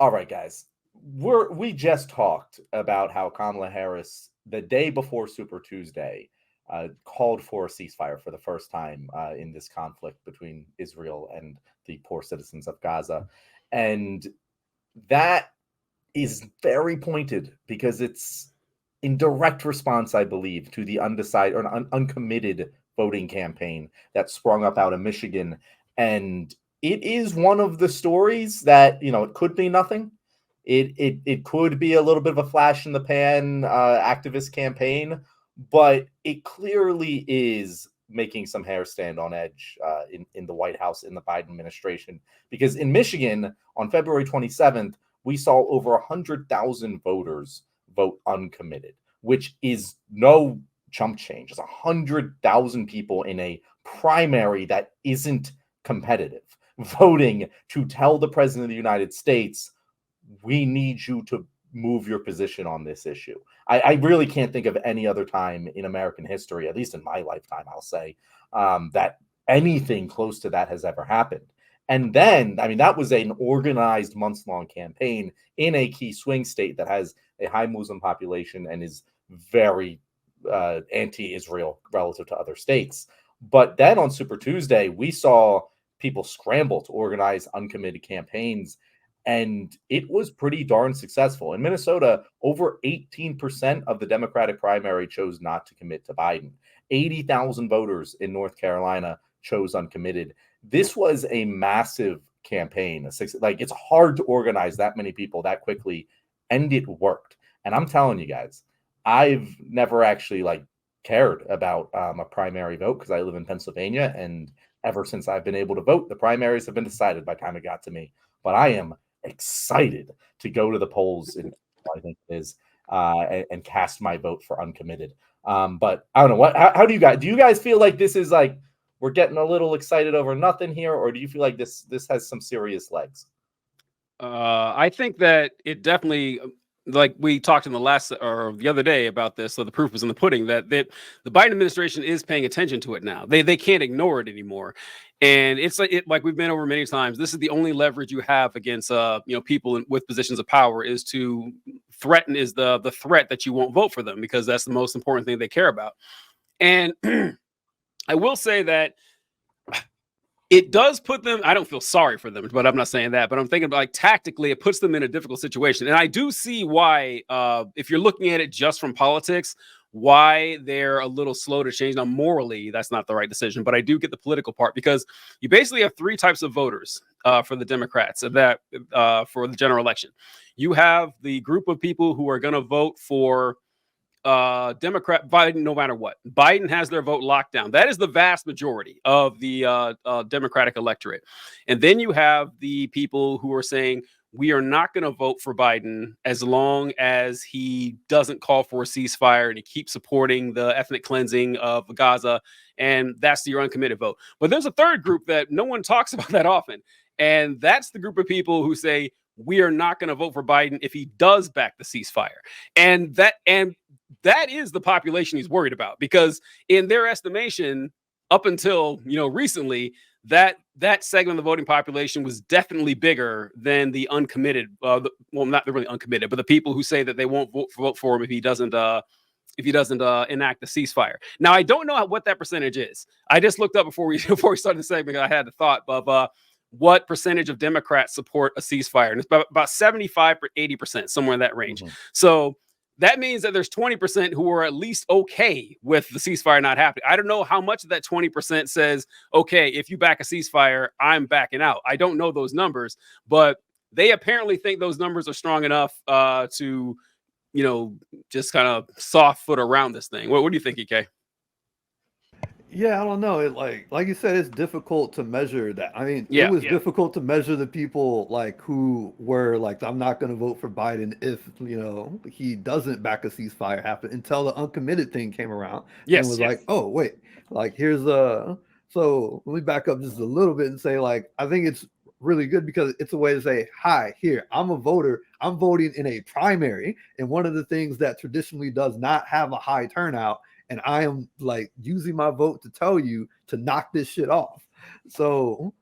All right, guys. We just talked about how Kamala Harris, the day before Super Tuesday, called for a ceasefire for the first time in this conflict between Israel and the poor citizens of Gaza. And that is very pointed because it's in direct response, I believe, to the undecided or uncommitted voting campaign that sprung up out of Michigan. And it is one of the stories that, it could be nothing. It could be a little bit of a flash in the pan activist campaign, but it clearly is making some hair stand on edge in the White House, in the Biden administration. Because in Michigan, on February 27th, we saw over 100,000 voters vote uncommitted, which is no chump change. It's 100,000 people in a primary that isn't competitive, voting to tell the president of the United States, we need you to move your position on this issue. I really can't think of any other time in American history, at least in my lifetime, I'll say, that anything close to that has ever happened. And then, that was an organized months-long campaign in a key swing state that has a high Muslim population and is very anti-Israel relative to other states. But then on Super Tuesday, we saw people scramble to organize uncommitted campaigns, and it was pretty darn successful. In Minnesota, over 18% of the Democratic primary chose not to commit to Biden. 80,000 voters in North Carolina chose uncommitted. This was a massive campaign. It's hard to organize that many people that quickly, and it worked. And I'm telling you guys, I've never actually cared about a primary vote because I live in Pennsylvania, and ever since I've been able to vote, the primaries have been decided by the time it got to me. But I am excited to go to the polls in, I think it is, and cast my vote for uncommitted. But I don't know how do you guys feel like this is we're getting a little excited over nothing here, or do you feel like this has some serious legs? I think that it definitely, like we talked in the last or the other day about this, so the proof was in the pudding, that the Biden administration is paying attention to it now. They can't ignore it anymore. And it's like we've been over many times. This is the only leverage you have against people with positions of power, is to threaten, is the threat that you won't vote for them, because that's the most important thing they care about. And I will say that it does put them, I don't feel sorry for them, but I'm not saying that, but I'm thinking about tactically, it puts them in a difficult situation. And I do see why, if you're looking at it just from politics, why they're a little slow to change. Now, morally, that's not the right decision, but I do get the political part, because you basically have three types of voters for the Democrats that for the general election. You have the group of people who are going to vote for Democrat Biden, no matter what. Biden has their vote locked down. That is the vast majority of the Democratic electorate. And then you have the people who are saying, we are not going to vote for Biden as long as he doesn't call for a ceasefire and he keeps supporting the ethnic cleansing of Gaza. And that's your uncommitted vote. But there's a third group that no one talks about that often. And that's the group of people who say, we are not going to vote for Biden if he does back the ceasefire. And that is the population he's worried about, because in their estimation, up until recently, that segment of the voting population was definitely bigger than the uncommitted. Well, not really uncommitted, but the people who say that they won't vote for him if he doesn't enact the ceasefire. Now, I don't know what that percentage is. I just looked up before we started the segment. I had the thought of what percentage of Democrats support a ceasefire, and it's about 75 or 80%, somewhere in that range. Mm-hmm. So that means that there's 20% who are at least okay with the ceasefire not happening. I don't know how much of that 20% says, okay, if you back a ceasefire, I'm backing out. I don't know those numbers, but they apparently think those numbers are strong enough to, just kind of soft foot around this thing. What do you think, EK? Yeah, I don't know. It like you said, it's difficult to measure that. It was difficult to measure the people who were I'm not going to vote for Biden if he doesn't back a ceasefire happen, until the uncommitted thing came around. Yes, and was oh wait, here's so let me back up just a little bit and say I think it's really good because it's a way to say, hi, here, I'm a voter. I'm voting in a primary, and one of the things that traditionally does not have a high turnout. And I am using my vote to tell you to knock this shit off. So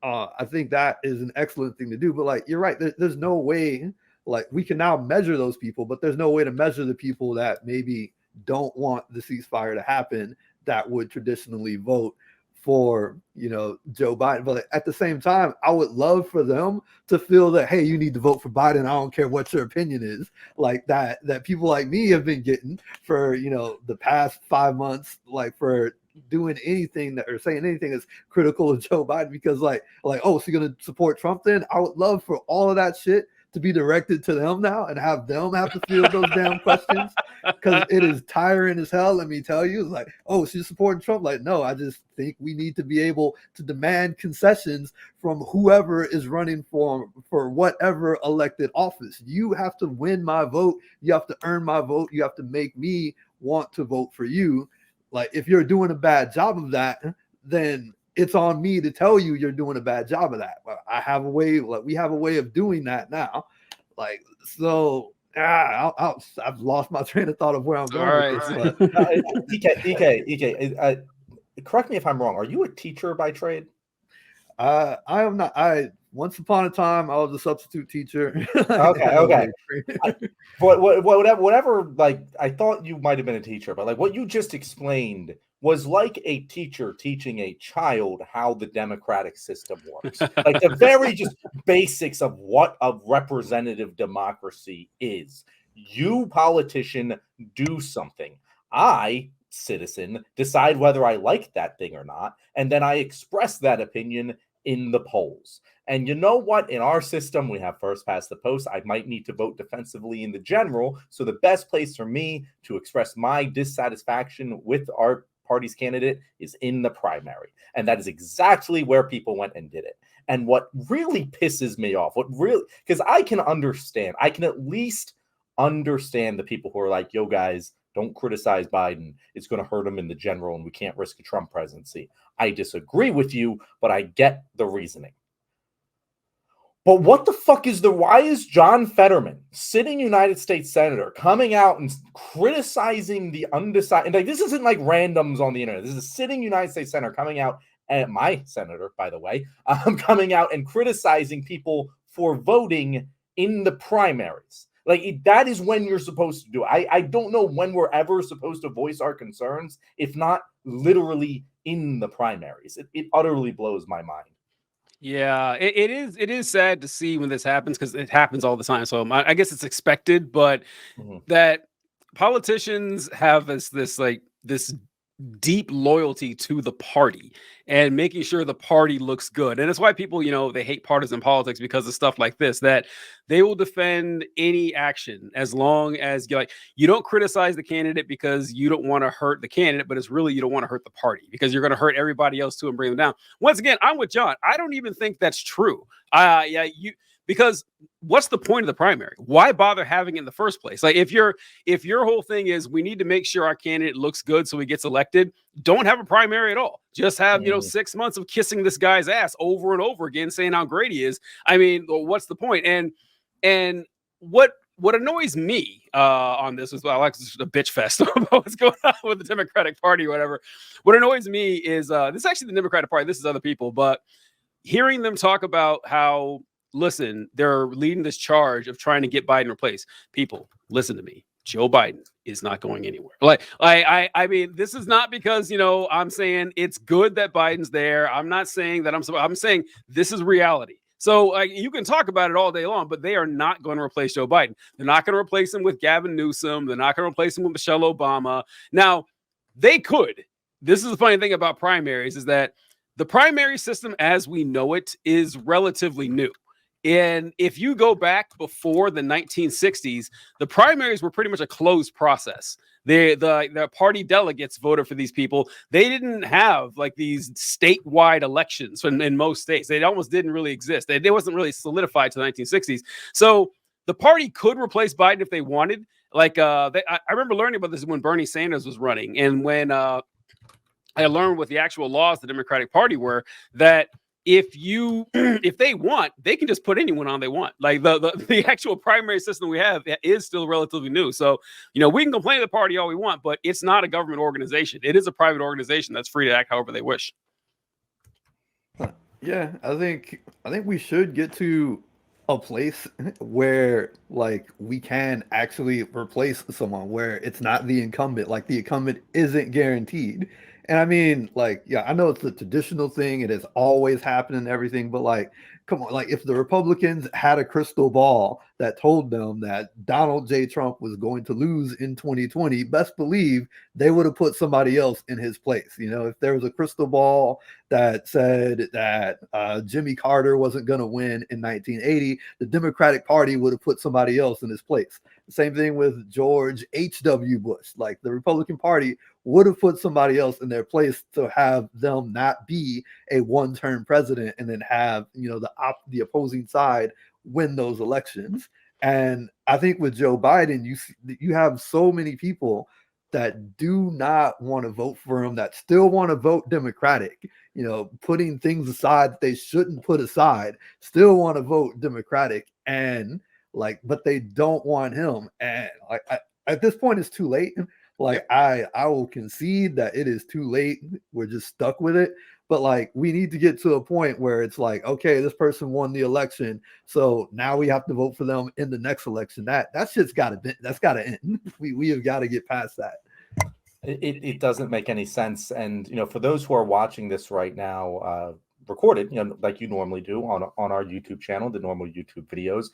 I think that is an excellent thing to do. But like, you're right. There's no way, like, we can now measure those people, but there's no way to measure the people that maybe don't want the ceasefire to happen, that would traditionally vote for, Joe Biden. But at the same time, I would love for them to feel that, hey, you need to vote for Biden. I don't care what your opinion is, like that people like me have been getting for, the past 5 months, like for doing anything that or saying anything that's critical of Joe Biden, because like, oh, so you're gonna support Trump then? I would love for all of that shit to be directed to them now and have them have to field those damn questions, because it is tiring as hell. Let me tell you, it's like, oh, so you're supporting Trump? Like, no, I just think we need to be able to demand concessions from whoever is running for whatever elected office. You have to win my vote. You have to earn my vote. You have to make me want to vote for you. Like, if you're doing a bad job of that, then it's on me to tell you you're doing a bad job of that. I have a way, like we have a way of doing that now. Like, so I've lost my train of thought of where I'm going with this. But EK, correct me if I'm wrong. Are you a teacher by trade? I am not. Once upon a time, I was a substitute teacher. Okay. Whatever. Like, I thought you might have been a teacher, but like what you just explained was like a teacher teaching a child how the democratic system works. Like the very just basics of what a representative democracy is. You, politician, do something. I, citizen, decide whether I like that thing or not, and then I express that opinion in the polls. And you know what? In our system, we have first past the post. I might need to vote defensively in the general. So the best place for me to express my dissatisfaction with our party's candidate is in the primary. And that is exactly where people went and did it. And what really pisses me off, because I can at least understand the people who are like, yo, guys, don't criticize Biden. It's going to hurt him in the general, and we can't risk a Trump presidency. I disagree with you, but I get the reasoning. But what the fuck why is John Fetterman, sitting United States Senator, coming out and criticizing the undecided? Like, this isn't like randoms on the internet. This is a sitting United States Senator coming out, and my senator, by the way, coming out and criticizing people for voting in the primaries. Like, that is when you're supposed to do it. I don't know when we're ever supposed to voice our concerns, if not literally in the primaries. It utterly blows my mind. Yeah, it is sad to see when this happens, because it happens all the time. So I guess it's expected, but that politicians have this deep loyalty to the party and making sure the party looks good. And that's why people, they hate partisan politics, because of stuff like this, that they will defend any action as long as you don't criticize the candidate because you don't want to hurt the candidate, but it's really you don't want to hurt the party because you're going to hurt everybody else too and bring them down. Once again, I'm with John. I don't even think that's true. Because what's the point of the primary? Why bother having it in the first place? Like, if your whole thing is we need to make sure our candidate looks good so he gets elected, don't have a primary at all. Just have 6 months of kissing this guy's ass over and over again, saying how great he is. I mean, what's the point? And what annoys me on this as well, like, this is a bitch fest about what's going on with the Democratic Party or whatever. What annoys me is this is actually the Democratic Party. This is other people, but hearing them talk about how, listen, they're leading this charge of trying to get Biden replaced. People, listen to me. Joe Biden is not going anywhere. I mean, this is not because, I'm saying it's good that Biden's there. I'm not saying that I'm saying this is reality. So you can talk about it all day long, but they are not going to replace Joe Biden. They're not going to replace him with Gavin Newsom. They're not going to replace him with Michelle Obama. Now, they could. This is the funny thing about primaries, is that the primary system as we know it is relatively new. And if you go back before the 1960s, the primaries were pretty much a closed process. The party delegates voted for these people. They didn't have like these statewide elections in most states. They almost didn't really exist. They wasn't really solidified to the 1960s. So the party could replace Biden if they wanted. Like I remember learning about this when Bernie Sanders was running, and when I learned what the actual laws of the Democratic Party were, that if they want, they can just put anyone on they want. Like the actual primary system we have is still relatively new. So, we can complain to the party all we want, but it's not a government organization. It is a private organization that's free to act however they wish. Yeah, I think we should get to a place where like we can actually replace someone where it's not the incumbent, like the incumbent isn't guaranteed. And I mean, like, yeah, I know it's a traditional thing, it has always happened and everything, but like, come on, like if the Republicans had a crystal ball that told them that Donald J. Trump was going to lose in 2020, best believe they would have put somebody else in his place. You know, if there was a crystal ball that said that Jimmy Carter wasn't going to win in 1980, the Democratic Party would have put somebody else in his place. Same thing with George H.W. Bush. Like the Republican Party would have put somebody else in their place to have them not be a one-term president and then have, you know, the opposing side win those elections. And I think with Joe Biden, you have so many people that do not want to vote for him, that still want to vote Democratic, you know, putting things aside that they shouldn't put aside, still want to vote Democratic, and like, but they don't want him. And like, at this point, it's too late. Like, I will concede that it is too late. We're just stuck with it. But like, we need to get to a point where it's like, okay, this person won the election, so now we have to vote for them in the next election. That shit's got to end. We have got to get past that. It doesn't make any sense. And for those who are watching this right now, recorded, like you normally do on our YouTube channel, the normal YouTube videos,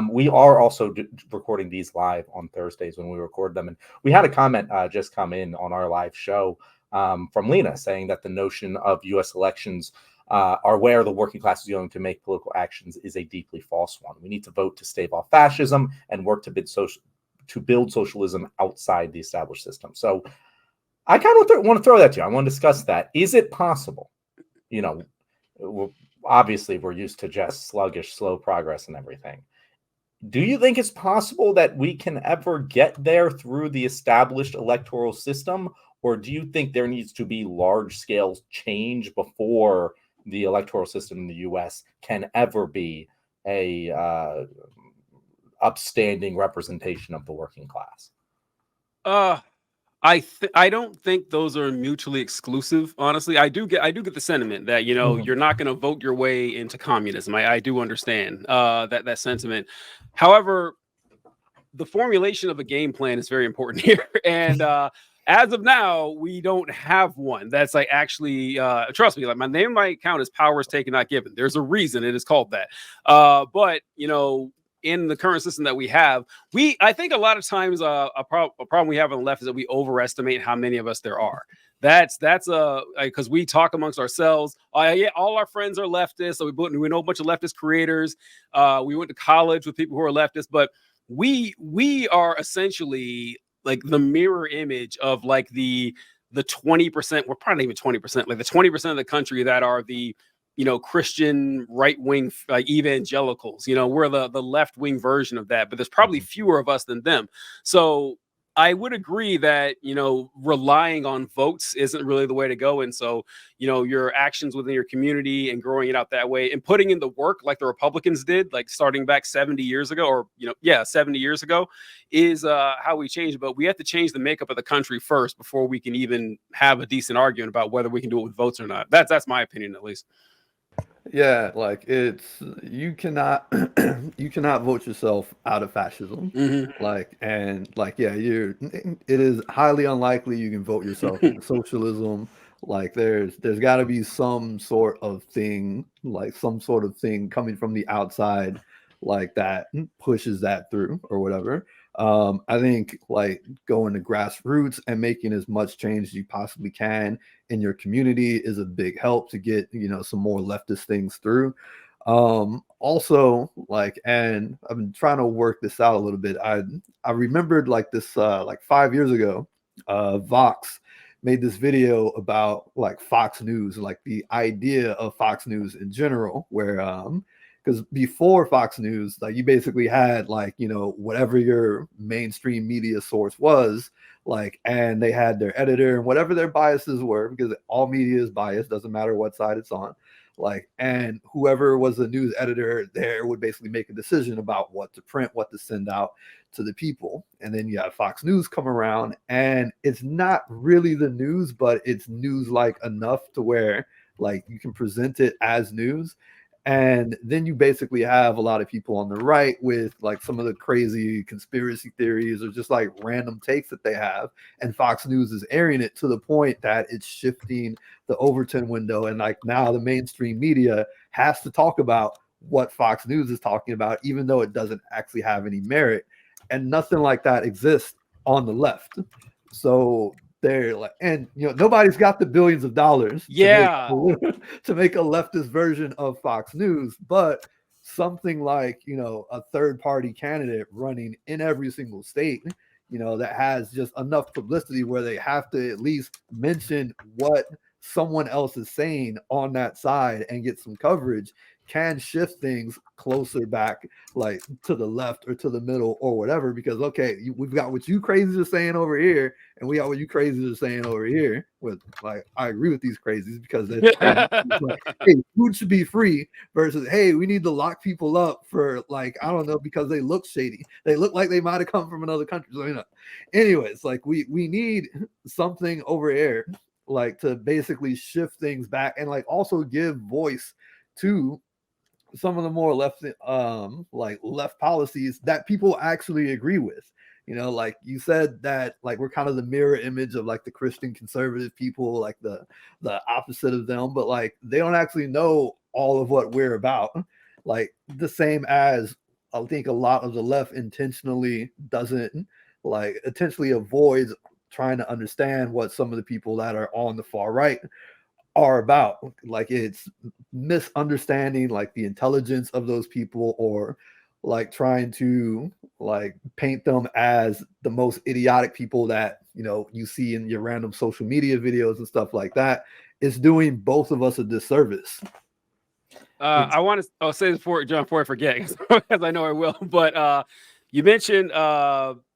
we are also recording these live on Thursdays when we record them. And we had a comment just come in on our live show from Lena saying that the notion of U.S. elections are where the working class is going to make political actions is a deeply false one. We need to vote to stave off fascism and work to build socialism outside the established system. So I kind of want to throw that to you. I want to discuss that. Is it possible? Obviously, we're used to just sluggish, slow progress and everything. Do you think it's possible that we can ever get there through the established electoral system? Or do you think there needs to be large-scale change before the electoral system in the U.S. can ever be a upstanding representation of the working class? I don't think those are mutually exclusive. Honestly, I do get the sentiment that you're not going to vote your way into communism. I do understand that sentiment. However, the formulation of a game plan is very important here, and as of now, we don't have one that's like actually. Trust me, like my name might count as powers taken, not given. There's a reason it is called that. But in the current system that we have, I think a lot of times a problem we have on the left is that we overestimate how many of us there are. That's because we talk amongst ourselves. Yeah, all our friends are leftists, so we know a bunch of leftist creators. We went to college with people who are leftists, but we are essentially like the mirror image of like the 20%. We're probably not even 20%, like the 20% of the country that are the Christian right-wing evangelicals. We're the left-wing version of that, but there's probably fewer of us than them. So I would agree that, relying on votes isn't really the way to go. And so, your actions within your community and growing it out that way and putting in the work like the Republicans did, like starting back 70 years ago, or, 70 years ago is how we change it. But we have to change the makeup of the country first before we can even have a decent argument about whether we can do it with votes or not. That's my opinion, at least. Yeah, like you cannot you cannot vote yourself out of fascism. Mm-hmm. Yeah, it is highly unlikely you can vote yourself into socialism. Like there's got to be some sort of thing, coming from the outside, like that pushes that through or whatever. I think like going to grassroots and making as much change as you possibly can in your community is a big help to get some more leftist things through. Also, like, and I've been trying to work this out a little bit. I remembered like this like 5 years ago, Vox made this video about like Fox News, like the idea of Fox News in general, where because before Fox News, like you basically had like whatever your mainstream media source was, like, and they had their editor and whatever their biases were, because all media is biased, doesn't matter what side it's on, like, and whoever was the news editor there would basically make a decision about what to print, what to send out to the people. And then you have Fox News come around, and it's not really the news, but it's news like enough to where Like you can present it as news. And then you basically have a lot of people on the right with like some of the crazy conspiracy theories or just like random takes that they have. And Fox News is airing it to the point that it's shifting the Overton window. And like now the mainstream media has to talk about what Fox News is talking about, even though it doesn't actually have any merit. And nothing like that exists on the left. So they're like, and nobody's got the billions of dollars Yeah. to make a leftist version of Fox News, but something like a third party candidate running in every single state, that has just enough publicity where they have to at least mention what someone else is saying on that side and get some coverage, can shift things closer back, like to the left or to the middle or whatever. Because we've got what you crazies are saying over here, and we got what you crazies are saying over here. With like, I agree with these crazies because they're like, hey, food should be free versus hey, we need to lock people up for like I don't know because they look shady. They look like they might have come from another country. So, anyways, like we need something over here like to basically shift things back and like also give voice to some of the more left like left policies that people actually agree with. Like you said that like we're kind of the mirror image of like the Christian conservative people, like the opposite of them, but like they don't actually know all of what we're about. Like the same as I think a lot of the left intentionally avoids trying to understand what some of the people that are on the far right are about. Like it's misunderstanding like the intelligence of those people, or like trying to like paint them as the most idiotic people that you see in your random social media videos and stuff like that. Is doing both of us a disservice. I want to say this before, John, before I forget, because I know I will. But you mentioned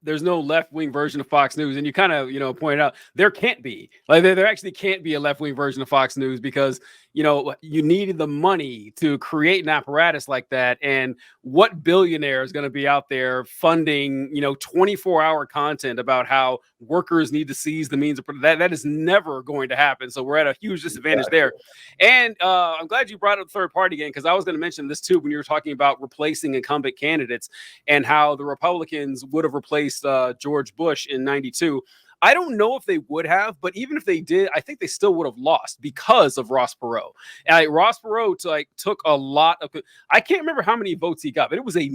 there's no left-wing version of Fox News, and you kind of pointed out there can't be. Like there actually can't be a left-wing version of Fox News because you needed the money to create an apparatus like that. And what billionaire is going to be out there funding 24-hour content about how workers need to seize the means of that is never going to happen. So we're at a huge disadvantage there. And I'm glad you brought up third party again, because I was going to mention this too when you were talking about replacing incumbent candidates and how the Republicans would have replaced George Bush in '92. I don't know if they would have, but even if they did, I think they still would have lost because of Ross Perot. And Ross Perot took a lot of. I can't remember how many votes he got, but it was a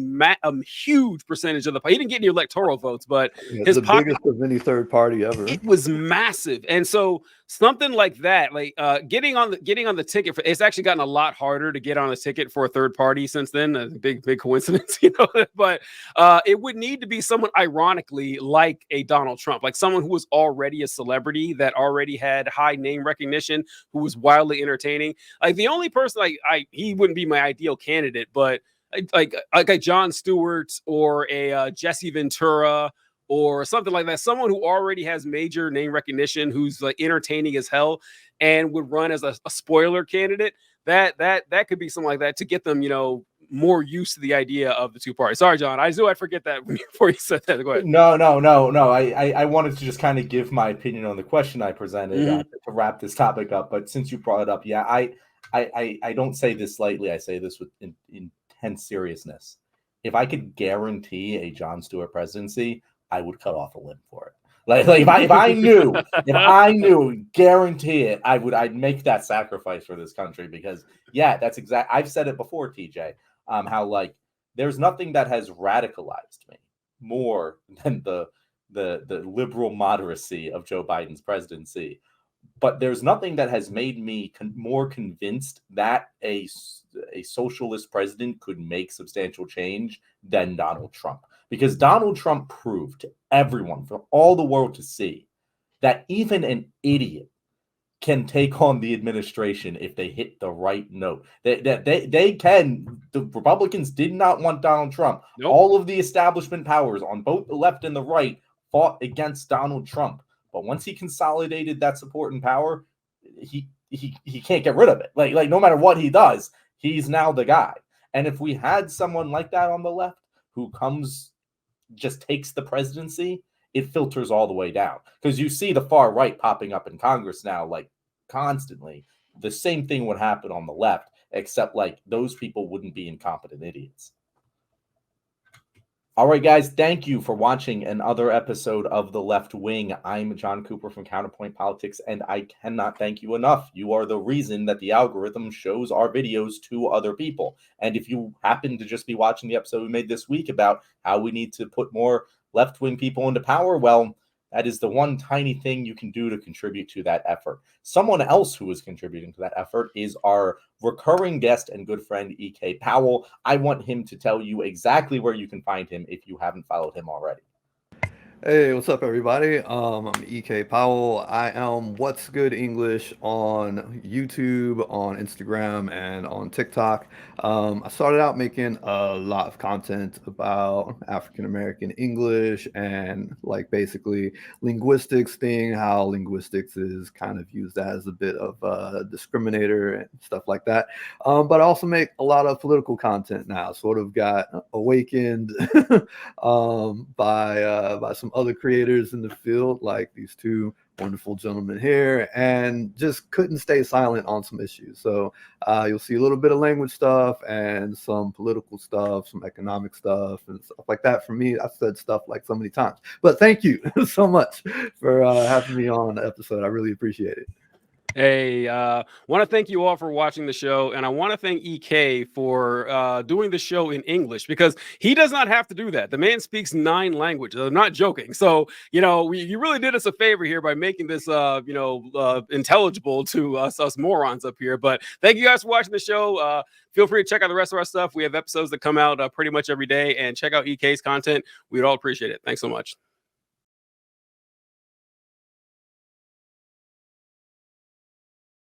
huge percentage of the. He didn't get any electoral votes, but his biggest of any third party ever. It was massive, and so something like that, like getting on the ticket for, it's actually gotten a lot harder to get on a ticket for a third party since then. A big coincidence, But it would need to be someone, ironically, like a Donald Trump, like someone who was already a celebrity that already had high name recognition, who was wildly entertaining. Like the only person he wouldn't be my ideal candidate, but like a Jon Stewart or a Jesse Ventura or something like that, someone who already has major name recognition, who's like entertaining as hell and would run as a spoiler candidate. That could be something like that to get them, more used to the idea of the two parties. Sorry, John, I knew I'd forget that before you said that. Go ahead. No. I wanted to just kind of give my opinion on the question I presented to wrap this topic up. But since you brought it up, yeah, I don't say this lightly. I say this with intense seriousness. If I could guarantee a Jon Stewart presidency, I would cut off a limb for it. Like if I knew, guarantee it, I'd make that sacrifice for this country, because yeah, that's exact. I've said it before, TJ, how like there's nothing that has radicalized me more than the liberal moderacy of Joe Biden's presidency. But there's nothing that has made me more convinced that a socialist president could make substantial change than Donald Trump. Because Donald Trump proved to everyone, for all the world to see, that even an idiot can take on the administration if they hit the right note. They can. The Republicans did not want Donald Trump. Nope. All of the establishment powers on both the left and the right fought against Donald Trump. But once he consolidated that support and power, he can't get rid of it. Like no matter what he does, he's now the guy. And if we had someone like that on the left who just takes the presidency, it filters all the way down. Because you see the far right popping up in Congress now, like constantly, the same thing would happen on the left, except like those people wouldn't be incompetent idiots. All right, guys, thank you for watching another episode of The Left Wing. I'm John Cooper from Counterpoint Politics, and I cannot thank you enough. You are the reason that the algorithm shows our videos to other people. And if you happen to just be watching the episode we made this week about how we need to put more left-wing people into power, well, that is the one tiny thing you can do to contribute to that effort. Someone else who is contributing to that effort is our recurring guest and good friend, E.K. Powell. I want him to tell you exactly where you can find him if you haven't followed him already. Hey, what's up, everybody? I'm E.K. Powell. I am What's Good English on YouTube, on Instagram, and on TikTok. I started out making a lot of content about African American English and like basically linguistics thing, how linguistics is kind of used as a bit of a discriminator and stuff like that. But I also make a lot of political content now. Sort of got awakened by some other creators in the field, like these two wonderful gentlemen here, and just couldn't stay silent on some issues. So you'll see a little bit of language stuff and some political stuff, some economic stuff and stuff like that. For me, I've said stuff like so many times, but thank you so much for having me on the episode. I really appreciate it. Hey, want to thank you all for watching the show, and I want to thank EK for doing the show in English, because he does not have to do that. The man speaks 9 languages. I'm not joking. So, you know, you really did us a favor here by making this, intelligible to us morons up here. But thank you guys for watching the show. Feel free to check out the rest of our stuff. We have episodes that come out pretty much every day, and check out EK's content. We'd all appreciate it. Thanks so much.